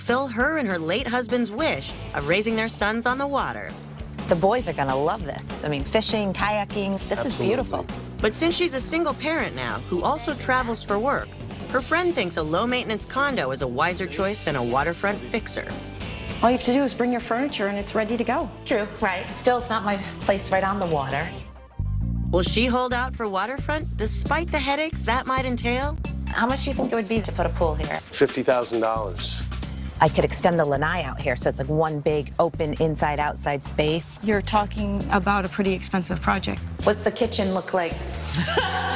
fulfill her and her late husband's wish of raising their sons on the water. The boys are gonna love this. I mean, fishing, kayaking, this is beautiful. But since she's a single parent now who also travels for work, her friend thinks a low-maintenance condo is a wiser choice than a waterfront fixer. All you have to do is bring your furniture and it's ready to go. True, right. Still, it's not my place right on the water. Will she hold out for Waterfront despite the headaches that might entail? How much do you think it would be to put a pool here? $50,000. I could extend the lanai out here, so it's like one big open inside-outside space. You're talking about a pretty expensive project. What's the kitchen look like?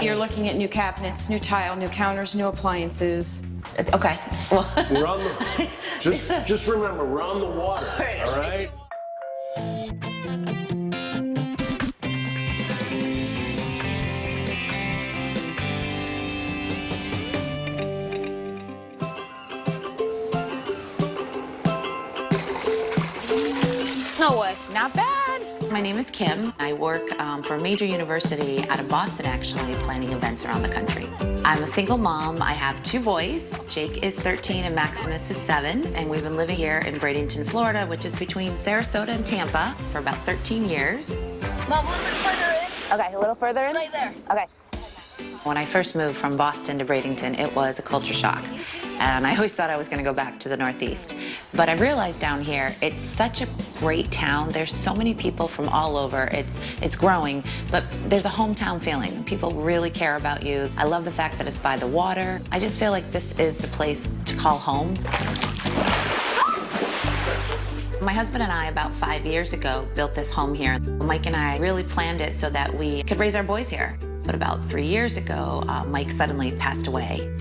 You're looking at new cabinets, new tile, new counters, new appliances. Okay, well. We're on the, just remember, we're on the water, all right? No way. Not bad. My name is Kim. I work for a major university out of Boston, actually, planning events around the country. I'm a single mom. I have 2 boys. Jake is 13 and Maximus is 7. And we've been living here in Bradenton, Florida, which is between Sarasota and Tampa, for about 13 years. Mom, a little bit further in. Okay, a little further in? Right there. Okay. When I first moved from Boston to Bradenton, it was a culture shock. And I always thought I was going to go back to the Northeast. But I realized down here, it's such a great town. There's so many people from all over. It's growing, but there's a hometown feeling. People really care about you. I love the fact that it's by the water. I just feel like this is the place to call home. My husband and I, about 5 years ago, built this home here. Mike and I really planned it so that we could raise our boys here. But about 3 years ago, Mike suddenly passed away.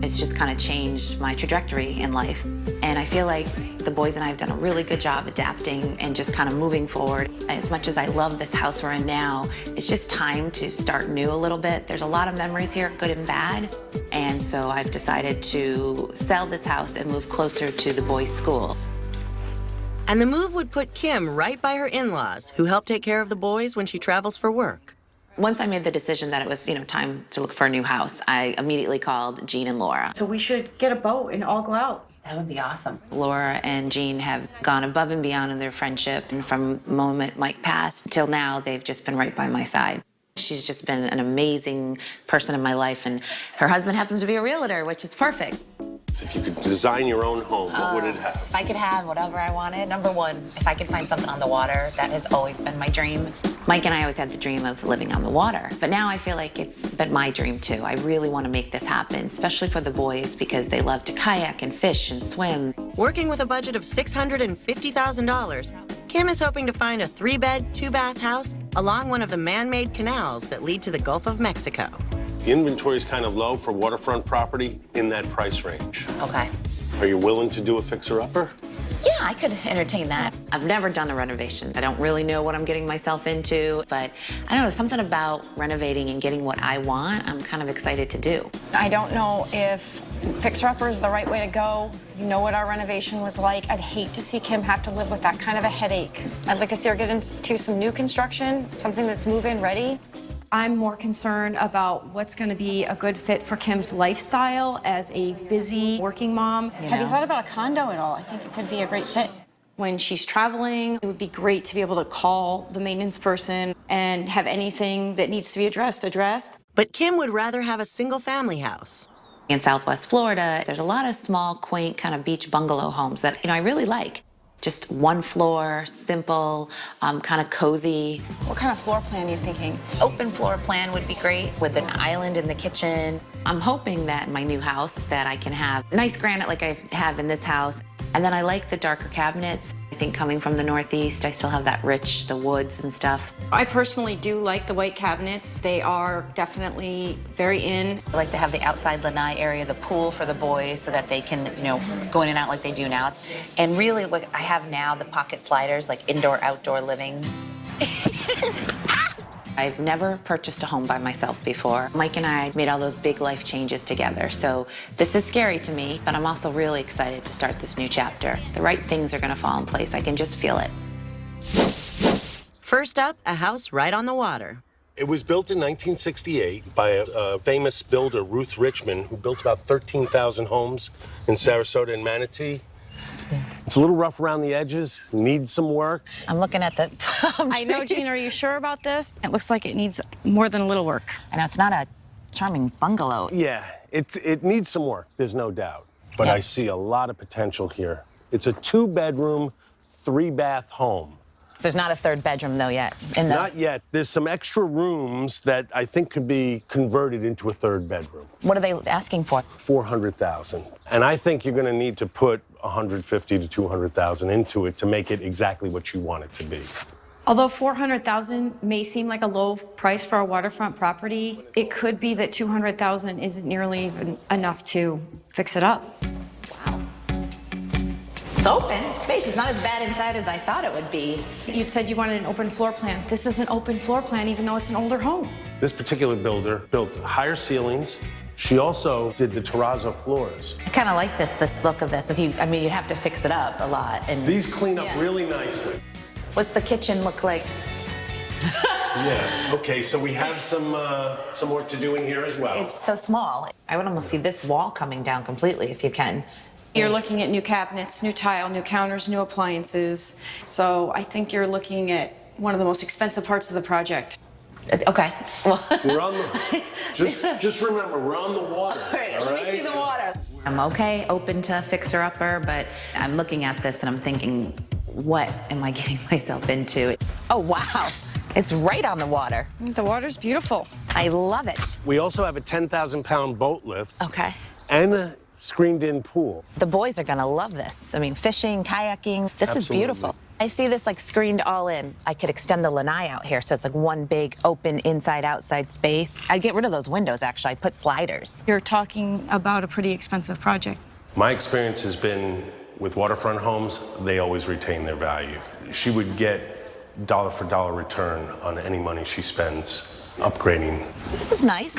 It's just kind of changed my trajectory in life. And I feel like the boys and I have done a really good job adapting and just kind of moving forward. As much as I love this house we're in now, it's just time to start new a little bit. There's a lot of memories here, good and bad. And so I've decided to sell this house and move closer to the boys' school. And the move would put Kim right by her in-laws, who help take care of the boys when she travels for work. Once I made the decision that it was, time to look for a new house, I immediately called Jean and Laura. So we should get a boat and all go out. That would be awesome. Laura and Jean have gone above and beyond in their friendship, and from the moment Mike passed till now, they've just been right by my side. She's just been an amazing person in my life, and her husband happens to be a realtor, which is perfect. If you could design your own home, what would it have? If I could have whatever I wanted, number one, if I could find something on the water, that has always been my dream. Mike and I always had the dream of living on the water, but now I feel like it's been my dream too. I really want to make this happen, especially for the boys, because they love to kayak and fish and swim. Working with a budget of $650,000, Kim is hoping to find a 3-bed, 2-bath house along one of the man-made canals that lead to the Gulf of Mexico. The inventory is kind of low for waterfront property in that price range. Okay. Are you willing to do a fixer-upper? Yeah, I could entertain that. I've never done a renovation. I don't really know what I'm getting myself into, but I don't know, something about renovating and getting what I want, I'm kind of excited to do. I don't know if fixer-upper is the right way to go. You know what our renovation was like. I'd hate to see Kim have to live with that kind of a headache. I'd like to see her get into some new construction, something that's move-in ready. I'm more concerned about what's going to be a good fit for Kim's lifestyle as a busy working mom. Have you thought about a condo at all? I think it could be a great fit. When she's traveling, it would be great to be able to call the maintenance person and have anything that needs to be addressed. But Kim would rather have a single-family house. In Southwest Florida, there's a lot of small, quaint kind of beach bungalow homes that, I really like. Just one floor, simple, kind of cozy. What kind of floor plan are you thinking? Open floor plan would be great with an island in the kitchen. I'm hoping that in my new house that I can have nice granite like I have in this house. And then I like the darker cabinets. I think coming from the Northeast, I still have that rich, the woods and stuff. I personally do like the white cabinets. They are definitely very in. I like to have the outside lanai area, the pool for the boys so that they can, go in and out like they do now. And really what I have now, the pocket sliders, like indoor, outdoor living. I've never purchased a home by myself before. Mike and I made all those big life changes together, so this is scary to me, but I'm also really excited to start this new chapter. The right things are gonna fall in place. I can just feel it. First up, a house right on the water. It was built in 1968 by a famous builder, Ruth Richmond, who built about 13,000 homes in Sarasota and Manatee. It's a little rough around the edges, needs some work. I'm looking at the palm I know, tree. Jean, are you sure about this? It looks like it needs more than a little work. I know it's not a charming bungalow. Yeah, it needs some work, there's no doubt. But Yeah. I see a lot of potential here. It's a 2-bedroom, 3-bath home. So there's not a third bedroom though yet. In the... Not yet. There's some extra rooms that I think could be converted into a 3rd bedroom. What are they asking for? $400,000. And I think you're going to need to put $150,000 to $200,000 into it to make it exactly what you want it to be. Although $400,000 may seem like a low price for a waterfront property, it could be that $200,000 isn't nearly even enough to fix it up. It's open. Space is not as bad inside as I thought it would be. You said you wanted an open floor plan. This is an open floor plan, even though it's an older home. This particular builder built higher ceilings. She also did the terrazzo floors. I kind of like this look of this. You'd have to fix it up a lot. And These clean up Yeah. really nicely. What's the kitchen look like? Yeah, okay, so we have some work to do in here as well. It's so small. I would almost see this wall coming down completely if you can. You're looking at new cabinets, new tile, new counters, new appliances. So I think you're looking at one of the most expensive parts of the project. Okay. Well, We're on the, just remember, we're on the water. all right, let me see the water. I'm okay, open to fixer-upper, but I'm looking at this and I'm thinking, what am I getting myself into? Oh, wow. It's right on the water. The water's beautiful. I love it. We also have a 10,000-pound boat lift Okay. and a screened-in pool. The boys are gonna love this. I mean, fishing, kayaking, this is Absolutely. beautiful. I see this like screened all in. I could extend the lanai out here, so it's like one big open inside-outside space. I'd get rid of those windows, actually. I'd put sliders. You're talking about a pretty expensive project. My experience has been with waterfront homes, they always retain their value. She would get dollar-for-dollar return on any money she spends upgrading. This is nice.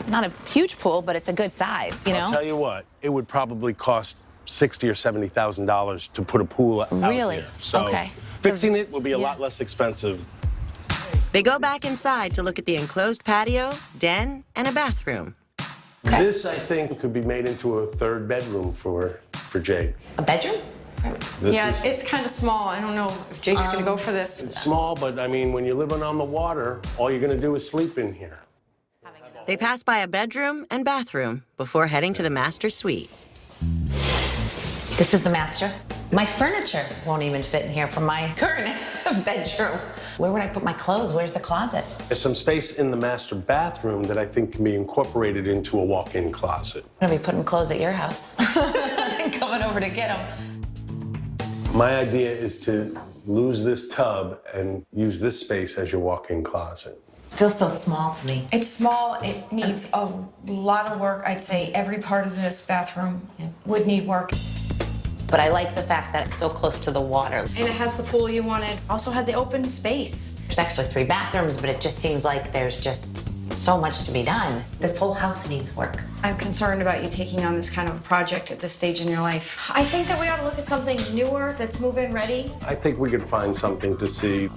Not a huge pool, but it's a good size, you know? I'll tell you what, it would probably cost $60,000 or $70,000 to put a pool out Really? here. So Okay. fixing it will be a Yeah. lot less expensive. They go back inside to look at the enclosed patio, den, and a bathroom. Okay. This, I think, could be made into a 3rd bedroom for Jake. A bedroom? This Yeah, is, it's kind of small. I don't know if Jake's gonna go for this. it's small, but I mean, when you're living on the water, all you're gonna do is sleep in here. They pass by a bedroom and bathroom before heading to the master suite. This is the master. My furniture won't even fit in here from my current bedroom. Where would I put my clothes? Where's the closet? There's some space in the master bathroom that I think can be incorporated into a walk-in closet. I'm gonna be putting clothes at your house. And coming over to get them. My idea is to lose this tub and use this space as your walk-in closet. Feels so small to me. It's small. It needs a lot of work. I'd say every part of this bathroom would need work. But I like the fact that it's so close to the water. And it has the pool you wanted. Also had the open space. There's actually 3 bathrooms, but it just seems like there's just so much to be done. This whole house needs work. I'm concerned about you taking on this kind of a project at this stage in your life. I think that we ought to look at something newer that's move-in ready. I think we could find something to see.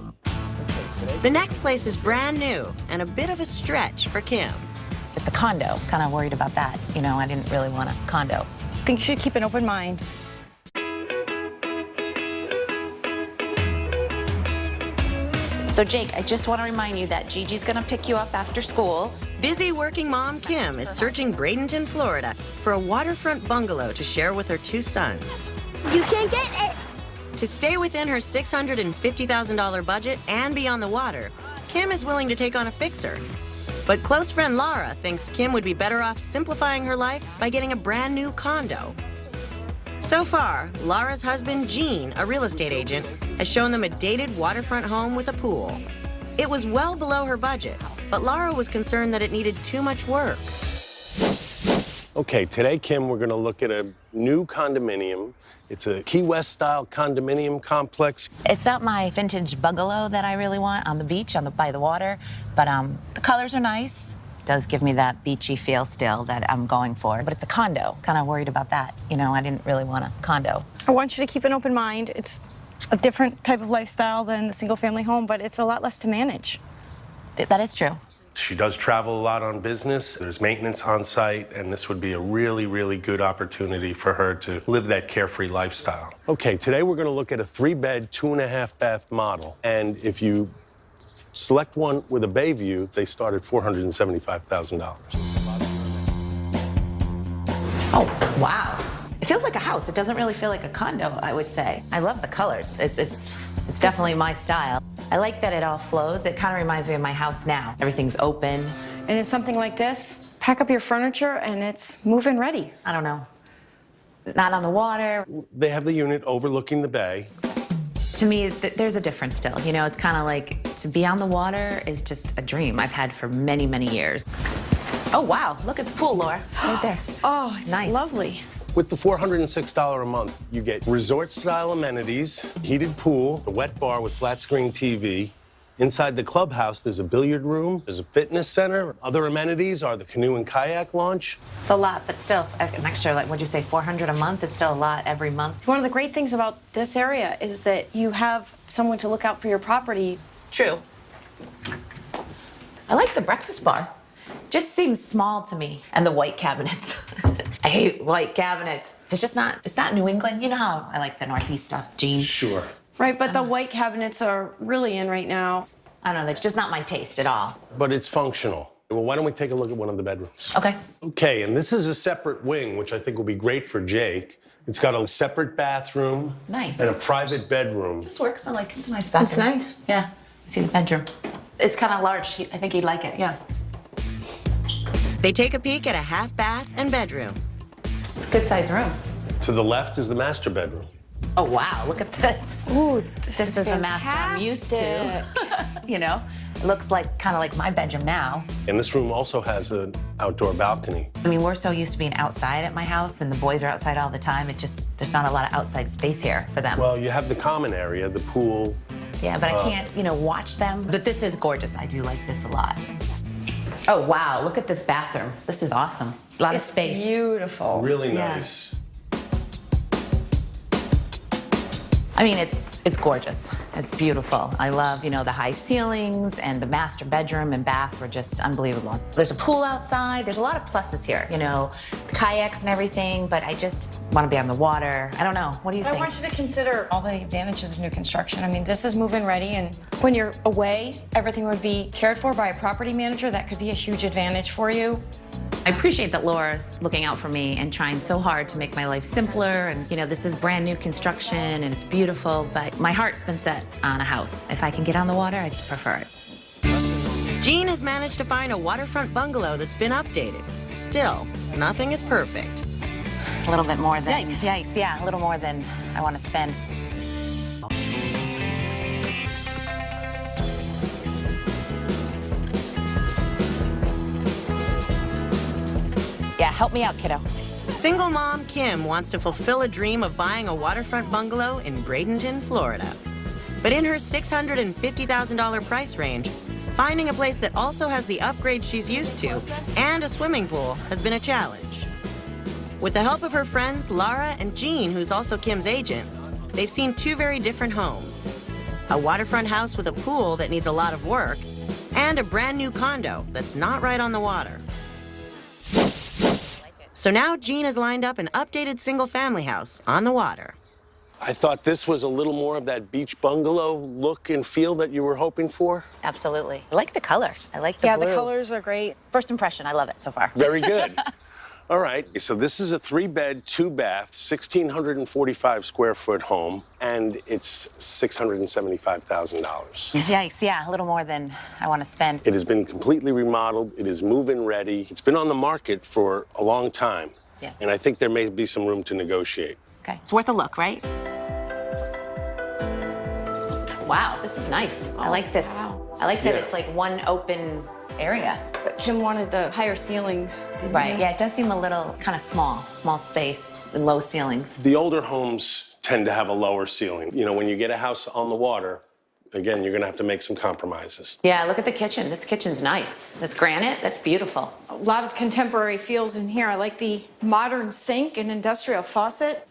The next place is brand new and a bit of a stretch for Kim. It's a condo. Kind of worried about that. You know, I didn't really want a condo. I think you should keep an open mind. So Jake, I just want to remind you that Gigi's gonna pick you up after school. Busy working mom Kim is searching Bradenton, Florida for a waterfront bungalow to share with her 2 sons. You can't get it. To stay within her $650,000 budget and be on the water, Kim is willing to take on a fixer. But close friend Laura thinks Kim would be better off simplifying her life by getting a brand new condo. So far, Laura's husband, Gene, a real estate agent, has shown them a dated waterfront home with a pool. It was well below her budget, but Laura was concerned that it needed too much work. Okay, today, Kim, we're gonna look at a new condominium. It's a Key West-style condominium complex. It's not my vintage bungalow that I really want on the beach, by the water, but the colors are nice. It does give me that beachy feel still that I'm going for, but it's a condo. Kind of worried about that. You know, I didn't really want a condo. I want you to keep an open mind. It's a different type of lifestyle than the single-family home, but it's a lot less to manage. That is true. She does travel a lot on business. There's maintenance on site, and this would be a really, really good opportunity for her to live that carefree lifestyle. Okay, today we're going to look at a 3-bed, 2.5-bath model. And if you select one with a bay view, they start at $475,000. Oh, wow. It feels like a house. It doesn't really feel like a condo, I would say. I love the colors. It's definitely my style. I like that it all flows. It kind of reminds me of my house now. Everything's open. And it's something like this, pack up your furniture and it's move-in ready. I don't know. Not on the water. They have the unit overlooking the bay. To me, there's a difference still. You know, it's kind of like to be on the water is just a dream I've had for many, many years. Oh, wow. Look at the pool, Laura. It's right there. Oh, it's nice. Lovely. With the $406 a month, you get resort-style amenities, heated pool, a wet bar with flat-screen TV. Inside the clubhouse, there's a billiard room, there's a fitness center. Other amenities are the canoe and kayak launch. It's a lot, but still, an extra, like, what'd you say, $400 a month? It's still a lot every month. One of the great things about this area is that you have someone to look out for your property. True. I like the breakfast bar. Just seems small to me. And the white cabinets. I hate white cabinets. It's not New England. You know how I like the Northeast stuff, jeans. Sure. Right, but the white cabinets are really in right now. I don't know, they're just not my taste at all. But it's functional. Well, why don't we take a look at one of the bedrooms? Okay. Okay, and this is a separate wing, which I think will be great for Jake. It's got a separate bathroom. Nice. And a private bedroom. This works. I like it. It's a nice bathroom. It's nice. Yeah. See the bedroom. It's kind of large. I think he'd like it, yeah. They take a peek at a half bath and bedroom. It's a good sized room. To the left is the master bedroom. Oh, wow, look at this. Ooh, This is the master I'm used to. You know, it looks like kind of like my bedroom now. And this room also has an outdoor balcony. I mean, we're so used to being outside at my house, and the boys are outside all the time. There's not a lot of outside space here for them. Well, you have the common area, the pool. Yeah, but I can't, you know, watch them. But this is gorgeous. I do like this a lot. Oh, wow, look at this bathroom. This is awesome. A lot of space. Beautiful. Really Yeah. nice. I mean, it's gorgeous. It's beautiful. I love, you know, the high ceilings, and the master bedroom and bath were just unbelievable. There's a pool outside. There's a lot of pluses here, you know, the kayaks and everything, but I just want to be on the water. I don't know. What do you I think? want you to consider all the advantages of new construction. I mean, this is move-in ready, and when you're away, everything would be cared for by a property manager. That could be a huge advantage for you. I appreciate that Laura's looking out for me and trying so hard to make my life simpler. And, you know, this is brand new construction and it's beautiful, but my heart's been set on a house. If I can get on the water, I just prefer it. Jean has managed to find a waterfront bungalow that's been updated. Still, nothing is perfect. A little bit more than... Yikes. Yikes, yeah, a little more than I want to spend. Yeah, help me out, kiddo. Single mom Kim wants to fulfill a dream of buying a waterfront bungalow in Bradenton, Florida. But in her $650,000 price range, finding a place that also has the upgrades she's used to and a swimming pool has been a challenge. With the help of her friends, Lara and Jean, who's also Kim's agent, they've seen two very different homes. A waterfront house with a pool that needs a lot of work, and a brand new condo that's not right on the water. So now Jean has lined up an updated single-family house on the water. I thought this was a little more of that beach bungalow look and feel that you were hoping for. Absolutely. I like the color. I like the blue. Yeah, the colors are great. First impression, I love it so far. Very good. All right, so this is a 3-bed, 2-bath, 1,645 square foot home, and it's $675,000. Yikes, yeah, a little more than I want to spend. It has been completely remodeled. It is move-in ready. It's been on the market for a long time. Yeah. And I think there may be some room to negotiate. Okay, it's worth a look, right? Wow, this is nice. I like this. Wow. I like that Yeah. it's like one open area. But Kim wanted the higher ceilings. didn't Right, you? yeah, it does seem a little kind of small space and low ceilings. The older homes tend to have a lower ceiling. You know, when you get a house on the water, again, you're gonna have to make some compromises. Yeah, look at the kitchen. This kitchen's nice. This granite, that's beautiful. A lot of contemporary feels in here. I like the modern sink and industrial faucet.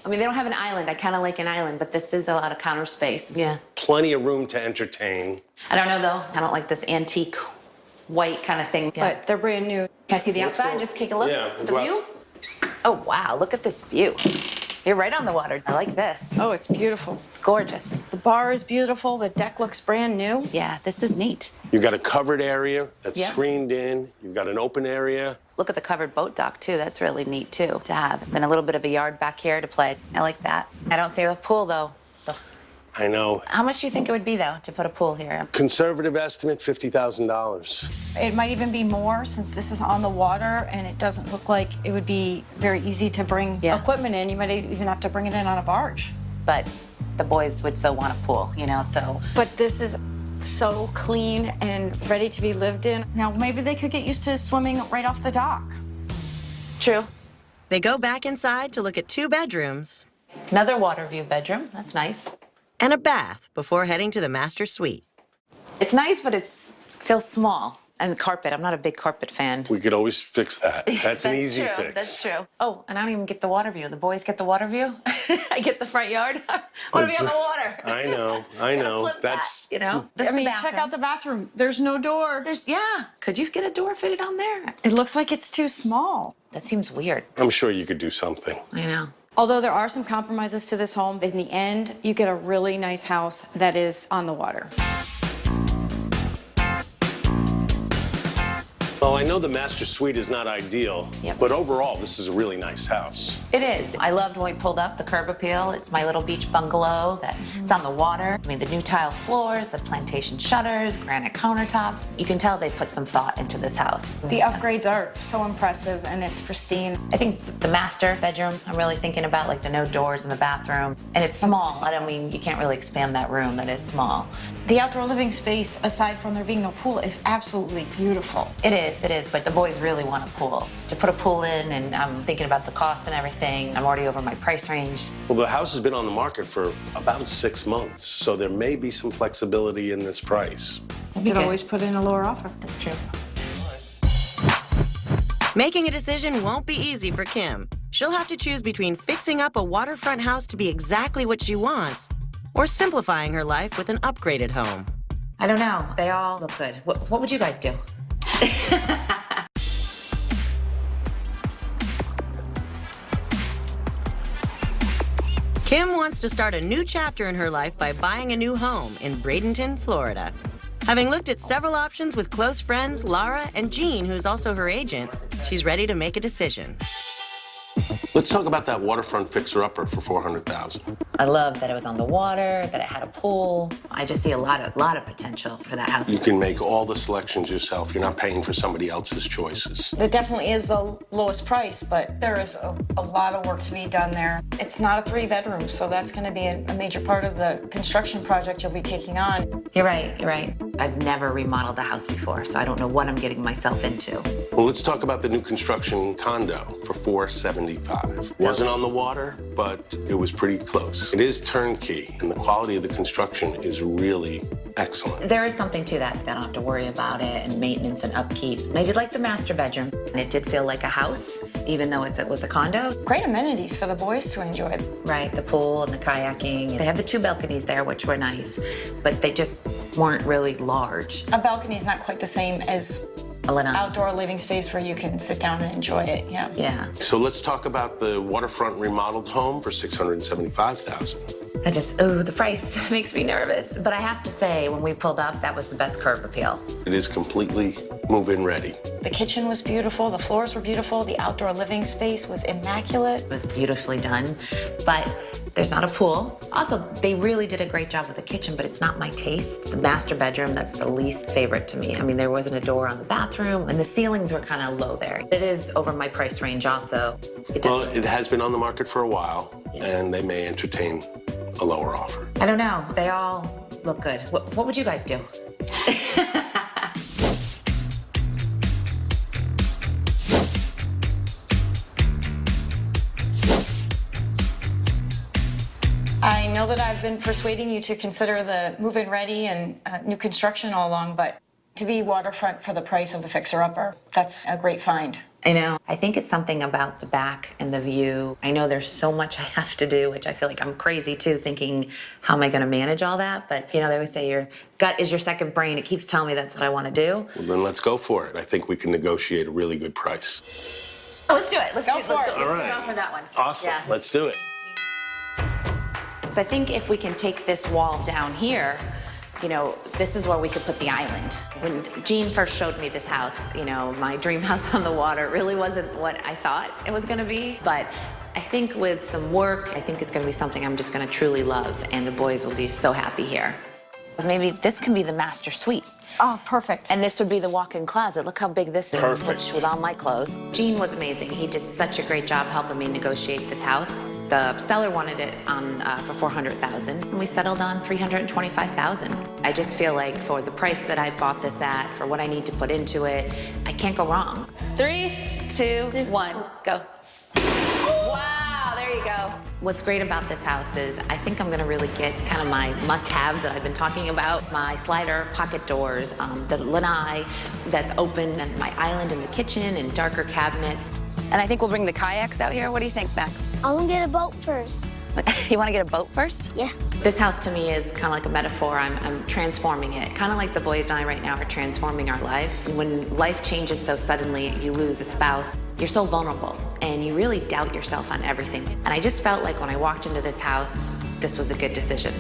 I mean, they don't have an island. I kind of like an island, but this is a lot of counter space. Yeah. Plenty of room to entertain. I don't know, though. I don't like this antique white kind of thing. Yeah. But they're brand new. Can I see the Let's outside? go. Just take a look Yeah, at the go out. view? Oh, wow, look at this view. You're right on the water. I like this. Oh, it's beautiful. It's gorgeous. The bar is beautiful. The deck looks brand new. Yeah, this is neat. You've got a covered area that's Yeah. screened in. You've got an open area. Look at the covered boat dock, too. That's really neat, too, to have. And a little bit of a yard back here to play. I like that. I don't see a pool, though. I know. How much do you think it would be, though, to put a pool here? Conservative estimate, $50,000. It might even be more since this is on the water and it doesn't look like it would be very easy to bring Yeah. equipment in. You might even have to bring it in on a barge. But the boys would so want a pool, you know, so. But this is so clean and ready to be lived in. Now, maybe they could get used to swimming right off the dock. True. They go back inside to look at 2 bedrooms Another water view bedroom. That's nice. and a bath before heading to the master suite. It's nice, but it feels small. And carpet. I'm not a big carpet fan. We could always fix that. That's an easy true. fix. That's true. Oh, and I don't even get the water view. The boys get the water view. I get the front yard. I want to be on the water. I know. I Gotta know. flip That's that, you know. This is the check out the bathroom. bathroom. There's no door. Yeah. Could you get a door fitted on there? It looks like it's too small. That seems weird. I'm sure you could do something. I know. Although there are some compromises to this home, in the end, you get a really nice house that is on the water. Well, I know the master suite is not ideal, Yep. but overall, this is a really nice house. It is. I loved when we pulled up the curb appeal. It's my little beach bungalow that it's on the water. I mean, the new tile floors, the plantation shutters, granite countertops. You can tell they put some thought into this house. The upgrades are so impressive and it's pristine. I think the master bedroom, I'm really thinking about like the no doors in the bathroom. And it's small. I don't mean, you can't really expand that room. That is small. The outdoor living space, aside from there being no pool, is absolutely beautiful. It is, but the boys really want a pool. To put a pool in, and I'm thinking about the cost and everything. I'm already over my price range. Well, the house has been on the market for about 6 months, so there may be some flexibility in this price. You good. could always put in a lower offer. That's true. Making a decision won't be easy for Kim. She'll have to choose between fixing up a waterfront house to be exactly what she wants or simplifying her life with an upgraded home. I don't know. They all look good. What would you guys do? Kim wants to start a new chapter in her life by buying a new home in Bradenton, Florida. Having looked at several options with close friends Lara and Jean, who's also her agent, she's ready to make a decision. Let's talk about that waterfront fixer-upper for $400,000. I love that it was on the water, that it had a pool. I just see a lot of potential for that house. You can make all the selections yourself. You're not paying for somebody else's choices. It definitely is the lowest price, but there is a lot of work to be done there. It's not a 3-bedroom, so that's going to be a major part of the construction project you'll be taking on. You're right, you're right. I've never remodeled a house before, so I don't know what I'm getting myself into. Well, let's talk about the new construction condo for $475. Wasn't on the water, but it was pretty close. It is turnkey, and the quality of the construction is really excellent. There is something to that. I don't have to worry about it, and maintenance and upkeep. And I did like the master bedroom, and it did feel like a house, even though it was a condo. Great amenities for the boys to enjoy. Right, the pool and the kayaking. They had the 2 balconies there, which were nice, but they just weren't really large. A balcony is not quite the same as A little. outdoor living space where you can sit down and enjoy it. Yeah. Yeah. So let's talk about the waterfront remodeled home for $675,000. The price makes me nervous. But I have to say, when we pulled up, that was the best curb appeal. It is completely move-in ready. The kitchen was beautiful, the floors were beautiful, the outdoor living space was immaculate. It was beautifully done, but there's not a pool. Also, they really did a great job with the kitchen, but it's not my taste. The master bedroom, that's the least favorite to me. I mean, there wasn't a door on the bathroom, and the ceilings were kind of low there. It is over my price range also. Well, it has been on the market for a while, Yeah. and they may entertain a lower offer. I don't know. They all look good. What would you guys do? I know that I've been persuading you to consider the move-in ready and new construction all along, but to be waterfront for the price of the fixer-upper, that's a great find. I know. I think it's something about the back and the view. I know there's so much I have to do, which I feel like I'm crazy too, thinking, how am I going to manage all that? But, you know, they always say your gut is your second brain. It keeps telling me that's what I want to do. Well, then let's go for it. I think we can negotiate a really good price. Oh, let's do it. Let's Go for it. Let's go for that one. Awesome. Yeah. Let's do it. So I think if we can take this wall down here, you know, this is where we could put the island. When Jean first showed me this house, you know, my dream house on the water really wasn't what I thought it was gonna be. But I think with some work, I think it's gonna be something I'm just gonna truly love, and the boys will be so happy here. Maybe this can be the master suite. Oh, perfect. And this would be the walk-in closet. Look how big this is. Perfect. With all my clothes. Gene was amazing. He did such a great job helping me negotiate this house. The seller wanted it on for $400,000, and we settled on $325,000. I just feel like for the price that I bought this at, for what I need to put into it, I can't go wrong. 3, 2, 1, go. Wow, there you go. What's great about this house is I think I'm gonna really get kind of my must-haves that I've been talking about. My slider pocket doors, the lanai that's open, and my island in the kitchen, and darker cabinets. And I think we'll bring the kayaks out here. What do you think, Max? I want to get a boat first. You wanna get a boat first? Yeah. This house to me is kind of like a metaphor. I'm transforming it. Kind of like the boys and I right now are transforming our lives. When life changes so suddenly, you lose a spouse, you're so vulnerable and you really doubt yourself on everything. And I just felt like when I walked into this house, this was a good decision.